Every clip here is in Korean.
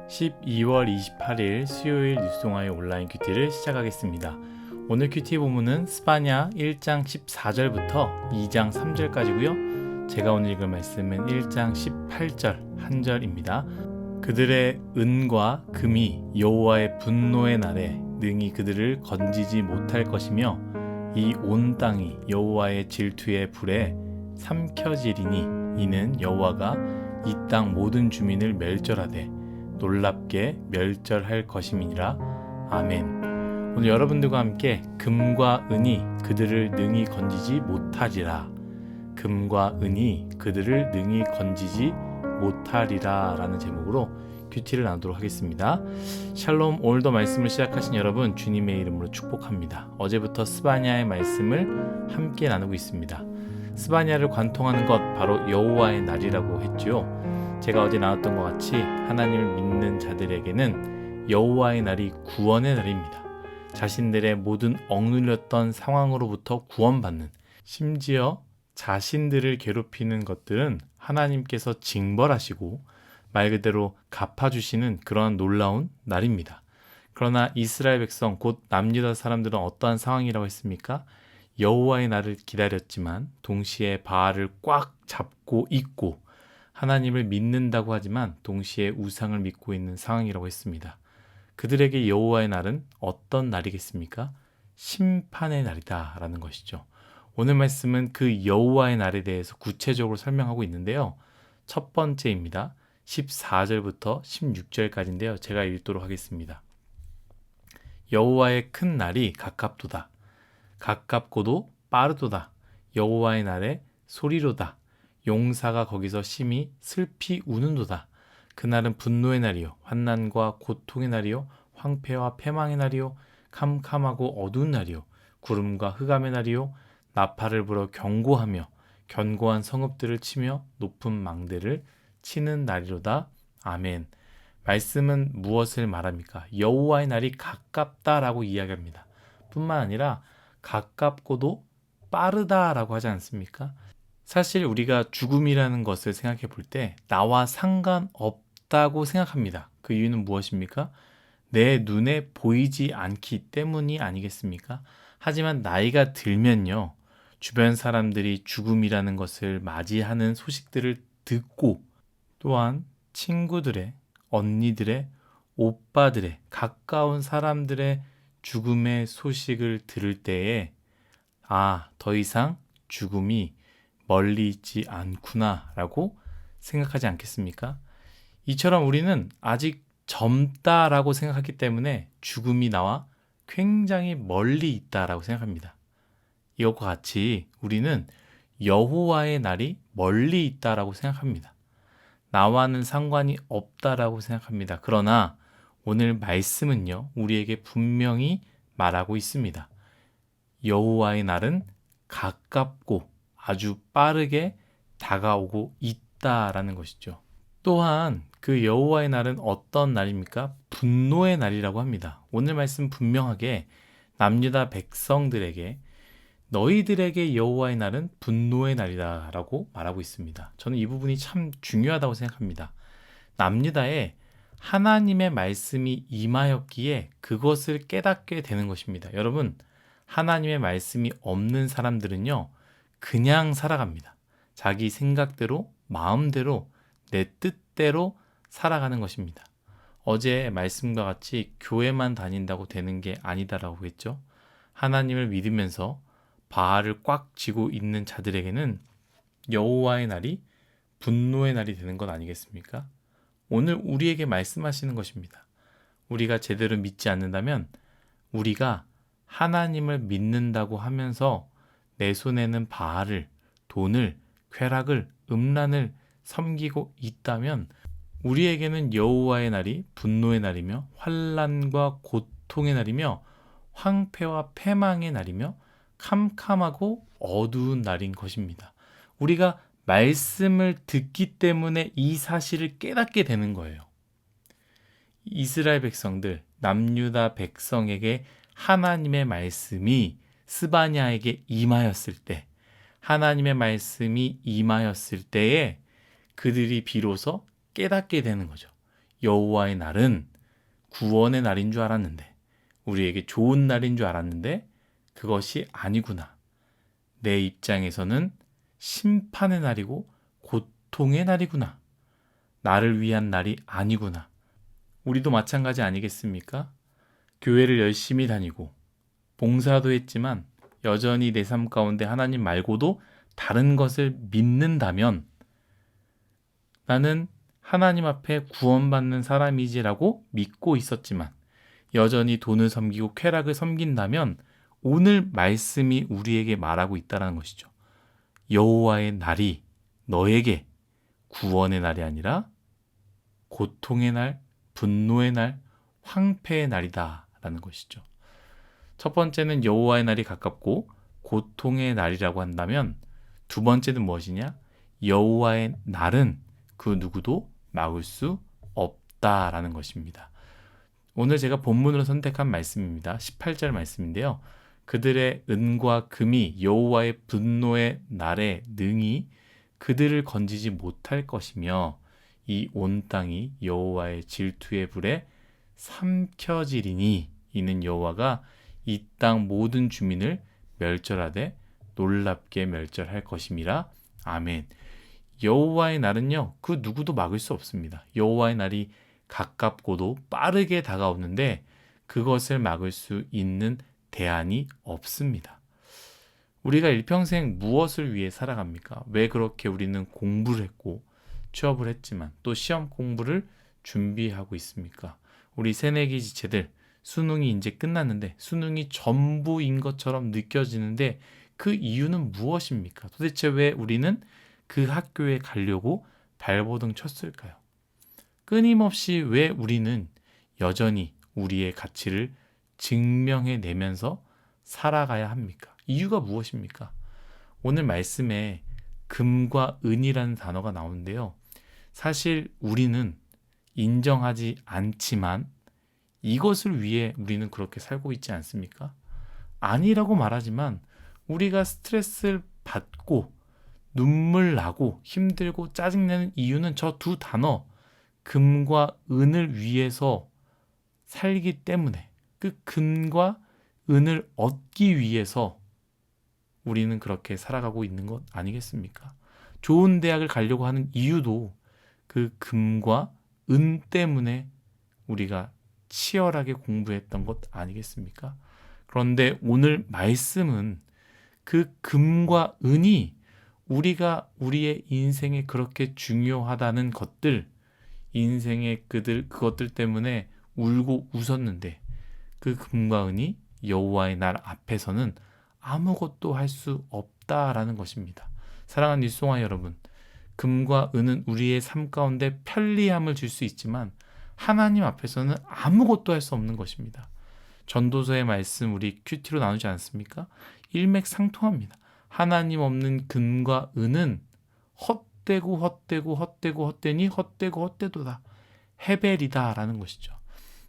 12월 28일 수요일 뉴스동아의 온라인 큐티를 시작하겠습니다. 오늘 큐티 본문은 스바냐 1장 14절부터 2장 3절까지고요. 제가 오늘 읽을 말씀은 1장 18절 한 절입니다. 그들의 은과 금이 여호와의 분노의 날에 능히 그들을 건지지 못할 것이며 이 온 땅이 여호와의 질투의 불에 삼켜지리니 이는 여호와가 이 땅 모든 주민을 멸절하되 놀랍게 멸절할 것임이니라. 아멘. 오늘 여러분들과 함께 금과 은이 그들을 능히 건지지 못하리라. 금과 은이 그들을 능히 건지지 못하리라 라는 제목으로 큐티를 나누도록 하겠습니다. 샬롬. 오늘도 말씀을 시작하신 여러분 주님의 이름으로 축복합니다. 어제부터 스바냐의 말씀을 함께 나누고 있습니다. 스바냐를 관통하는 것 바로 여호와의 날이라고 했죠. 제가 어제 나왔던 것 같이 하나님을 믿는 자들에게는 여호와의 날이 구원의 날입니다. 자신들의 모든 억눌렸던 상황으로부터 구원받는, 심지어 자신들을 괴롭히는 것들은 하나님께서 징벌하시고 말 그대로 갚아주시는 그러한 놀라운 날입니다. 그러나 이스라엘 백성 곧 남유다 사람들은 어떠한 상황이라고 했습니까? 여호와의 날을 기다렸지만 동시에 바알을 꽉 잡고 있고 하나님을 믿는다고 하지만 동시에 우상을 믿고 있는 상황이라고 했습니다. 그들에게 여호와의 날은 어떤 날이겠습니까? 심판의 날이다 라는 것이죠. 오늘 말씀은 그 여호와의 날에 대해서 구체적으로 설명하고 있는데요. 첫 번째입니다. 14절부터 16절까지인데요. 제가 읽도록 하겠습니다. 여호와의 큰 날이 가깝도다. 가깝고도 빠르도다. 여호와의 날에 소리로다. 용사가 거기서 심히 슬피 우는도다. 그날은 분노의 날이요 환난과 고통의 날이요 황폐와 패망의 날이요 캄캄하고 어두운 날이요 구름과 흑암의 날이요 나팔을 불어 경고하며 견고한 성읍들을 치며 높은 망대를 치는 날이로다. 아멘. 말씀은 무엇을 말합니까? 여호와의 날이 가깝다라고 이야기합니다. 뿐만 아니라 가깝고도 빠르다라고 하지 않습니까? 사실 우리가 죽음이라는 것을 생각해 볼 때 나와 상관없다고 생각합니다. 그 이유는 무엇입니까? 내 눈에 보이지 않기 때문이 아니겠습니까? 하지만 나이가 들면요. 주변 사람들이 죽음이라는 것을 맞이하는 소식들을 듣고 또한 친구들의, 언니들의, 오빠들의, 가까운 사람들의 죽음의 소식을 들을 때에 더 이상 죽음이 멀리 있지 않구나 라고 생각하지 않겠습니까? 이처럼 우리는 아직 젊다라고 생각하기 때문에 죽음이 나와 굉장히 멀리 있다라고 생각합니다. 이것과 같이 우리는 여호와의 날이 멀리 있다라고 생각합니다. 나와는 상관이 없다라고 생각합니다. 그러나 오늘 말씀은요, 우리에게 분명히 말하고 있습니다. 여호와의 날은 가깝고 아주 빠르게 다가오고 있다라는 것이죠. 또한 그 여호와의 날은 어떤 날입니까? 분노의 날이라고 합니다. 오늘 말씀 분명하게 남유다 백성들에게 너희들에게 여호와의 날은 분노의 날이다라고 말하고 있습니다. 저는 이 부분이 참 중요하다고 생각합니다. 남유다에 하나님의 말씀이 임하였기에 그것을 깨닫게 되는 것입니다. 여러분, 하나님의 말씀이 없는 사람들은요, 그냥 살아갑니다. 자기 생각대로, 마음대로, 내 뜻대로 살아가는 것입니다. 어제 말씀과 같이 교회만 다닌다고 되는 게 아니다라고 했죠. 하나님을 믿으면서 바알을 꽉 쥐고 있는 자들에게는 여호와의 날이 분노의 날이 되는 것 아니겠습니까? 오늘 우리에게 말씀하시는 것입니다. 우리가 제대로 믿지 않는다면 우리가 하나님을 믿는다고 하면서 내 손에는 바알을, 돈을, 쾌락을, 음란을 섬기고 있다면 우리에게는 여호와의 날이 분노의 날이며 환난과 고통의 날이며 황폐와 패망의 날이며 캄캄하고 어두운 날인 것입니다. 우리가 말씀을 듣기 때문에 이 사실을 깨닫게 되는 거예요. 이스라엘 백성들, 남유다 백성에게 하나님의 말씀이 스바냐에게 임하였을 때, 하나님의 말씀이 임하였을 때에 그들이 비로소 깨닫게 되는 거죠. 여호와의 날은 구원의 날인 줄 알았는데, 우리에게 좋은 날인 줄 알았는데 그것이 아니구나. 내 입장에서는 심판의 날이고 고통의 날이구나. 나를 위한 날이 아니구나. 우리도 마찬가지 아니겠습니까? 교회를 열심히 다니고 봉사도 했지만 여전히 내 삶 가운데 하나님 말고도 다른 것을 믿는다면 나는 하나님 앞에 구원받는 사람이지라고 믿고 있었지만 여전히 돈을 섬기고 쾌락을 섬긴다면 오늘 말씀이 우리에게 말하고 있다는 것이죠. 여호와의 날이 너에게 구원의 날이 아니라 고통의 날, 분노의 날, 황폐의 날이다 라는 것이죠. 첫 번째는 여호와의 날이 가깝고 고통의 날이라고 한다면 두 번째는 무엇이냐? 여호와의 날은 그 누구도 막을 수 없다라는 것입니다. 오늘 제가 본문으로 선택한 말씀입니다. 18절 말씀인데요. 그들의 은과 금이 여호와의 분노의 날에 능히 그들을 건지지 못할 것이며 이 온 땅이 여호와의 질투의 불에 삼켜지리니 이는 여호와가 이 땅 모든 주민을 멸절하되 놀랍게 멸절할 것임이라. 아멘. 여호와의 날은요, 그 누구도 막을 수 없습니다. 여호와의 날이 가깝고도 빠르게 다가오는데 그것을 막을 수 있는 대안이 없습니다. 우리가 일평생 무엇을 위해 살아갑니까? 왜 그렇게 우리는 공부를 했고 취업을 했지만 또 시험 공부를 준비하고 있습니까? 우리 새내기 지체들 수능이 이제 끝났는데 수능이 전부인 것처럼 느껴지는데 그 이유는 무엇입니까? 도대체 왜 우리는 그 학교에 가려고 발버둥 쳤을까요? 끊임없이 왜 우리는 여전히 우리의 가치를 증명해내면서 살아가야 합니까? 이유가 무엇입니까? 오늘 말씀에 금과 은이라는 단어가 나오는데요. 사실 우리는 인정하지 않지만 이것을 위해 우리는 그렇게 살고 있지 않습니까? 아니라고 말하지만 우리가 스트레스를 받고 눈물 나고 힘들고 짜증내는 이유는 저 두 단어 금과 은을 위해서 살기 때문에 그 금과 은을 얻기 위해서 우리는 그렇게 살아가고 있는 것 아니겠습니까? 좋은 대학을 가려고 하는 이유도 그 금과 은 때문에 우리가 치열하게 공부했던 것 아니겠습니까? 그런데 오늘 말씀은 그 금과 은이 우리가 우리의 인생에 그렇게 중요하다는 것들, 인생의 그것들 때문에 울고 웃었는데 그 금과 은이 여호와의 날 앞에서는 아무것도 할 수 없다라는 것입니다. 사랑하는 뉴스송아 여러분, 금과 은은 우리의 삶 가운데 편리함을 줄 수 있지만 하나님 앞에서는 아무것도 할 수 없는 것입니다. 전도서의 말씀 우리 큐티로 나누지 않습니까? 일맥상통합니다. 하나님 없는 금과 은은 헛되고 헛되고 헛되고 헛되니 헛되고 헛되도다. 헤벨이다 라는 것이죠.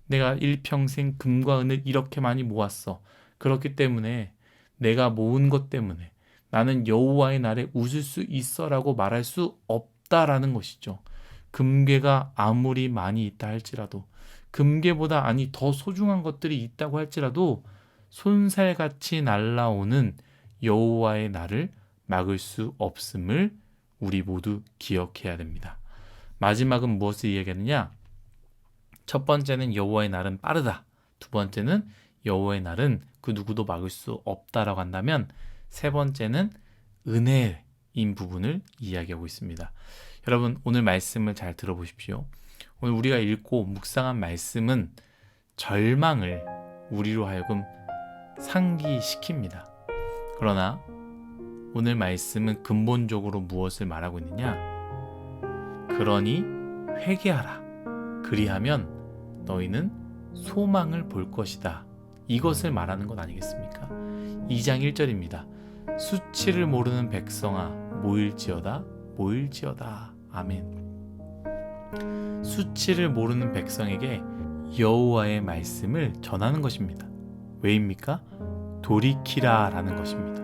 내가 일평생 금과 은을 이렇게 많이 모았어. 그렇기 때문에 내가 모은 것 때문에 나는 여호와의 날에 웃을 수 있어 라고 말할 수 없다라는 것이죠. 금괴가 아무리 많이 있다 할지라도 금괴보다 아니 더 소중한 것들이 있다고 할지라도 손살같이 날아오는 여호와의 날을 막을 수 없음을 우리 모두 기억해야 됩니다. 마지막은 무엇을 이야기하느냐? 첫 번째는 여호와의 날은 빠르다. 두 번째는 여호와의 날은 그 누구도 막을 수 없다라고 한다면 세 번째는 은혜인 부분을 이야기하고 있습니다. 여러분 오늘 말씀을 잘 들어보십시오. 오늘 우리가 읽고 묵상한 말씀은 절망을 우리로 하여금 상기시킵니다. 그러나 오늘 말씀은 근본적으로 무엇을 말하고 있느냐? 그러니 회개하라. 그리하면 너희는 소망을 볼 것이다. 이것을 말하는 것 아니겠습니까? 2장 1절입니다. 수치를 모르는 백성아 모일지어다 모일지어다. 아멘. 수치를 모르는 백성에게 여호와의 말씀을 전하는 것입니다. 왜입니까? 돌이키라 라는 것입니다.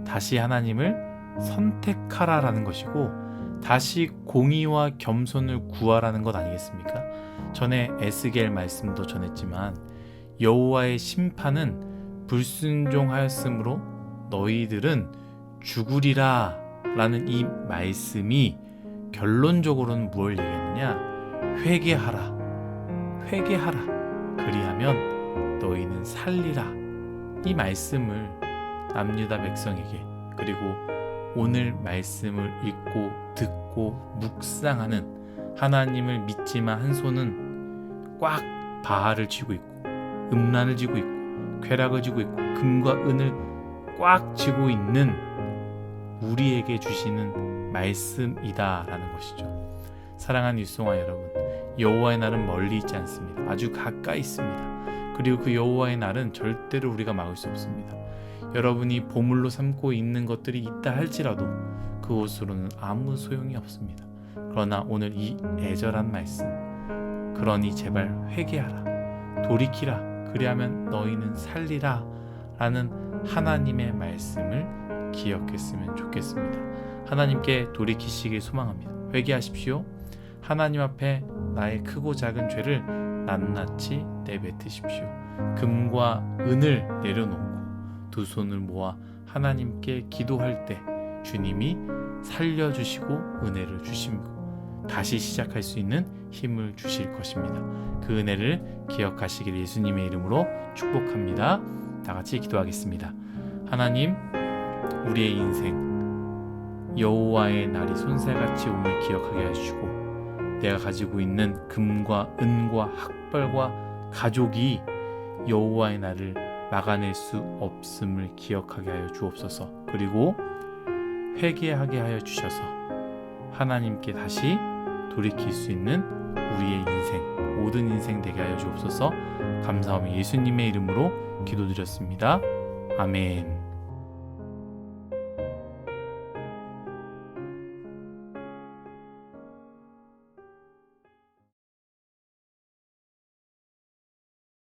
다시 하나님을 선택하라 라는 것이고 다시 공의와 겸손을 구하라는 것 아니겠습니까? 전에 에스겔 말씀도 전했지만 여호와의 심판은 불순종하였으므로 너희들은 죽으리라 라는 이 말씀이 결론적으로는 무엇을 얘기하느냐? 회개하라 그리하면 너희는 살리라. 이 말씀을 남유다 백성에게, 그리고 오늘 말씀을 읽고 듣고 묵상하는, 하나님을 믿지만 한 손은 꽉 바알을 쥐고 있고 음란을 쥐고 있고 쾌락을 쥐고 있고 금과 은을 꽉 쥐고 있는 우리에게 주시는 말씀이다라는 것이죠. 사랑하는 뉴스동화 여러분, 여호와의 날은 멀리 있지 않습니다. 아주 가까이 있습니다. 그리고 그 여호와의 날은 절대로 우리가 막을 수 없습니다. 여러분이 보물로 삼고 있는 것들이 있다 할지라도 그것으로는 아무 소용이 없습니다. 그러나 오늘 이 애절한 말씀, 그러니 제발 회개하라, 돌이키라, 그리하면 너희는 살리라 라는 하나님의 말씀을 기억했으면 좋겠습니다. 하나님께 돌이키시길 소망합니다. 회개하십시오. 하나님 앞에 나의 크고 작은 죄를 낱낱이 내뱉으십시오. 금과 은을 내려놓고 두 손을 모아 하나님께 기도할 때 주님이 살려주시고 은혜를 주시고 다시 시작할 수 있는 힘을 주실 것입니다. 그 은혜를 기억하시길 예수님의 이름으로 축복합니다. 다 같이 기도하겠습니다. 하나님, 우리의 인생 여호와의 날이 손살같이 옴을 기억하게 하시고 내가 가지고 있는 금과 은과 학벌과 가족이 여호와의 날을 막아낼 수 없음을 기억하게 하여 주옵소서. 그리고 회개하게 하여 주셔서 하나님께 다시 돌이킬 수 있는 우리의 인생, 모든 인생 되게 하여 주옵소서. 감사하며 예수님의 이름으로 기도드렸습니다. 아멘.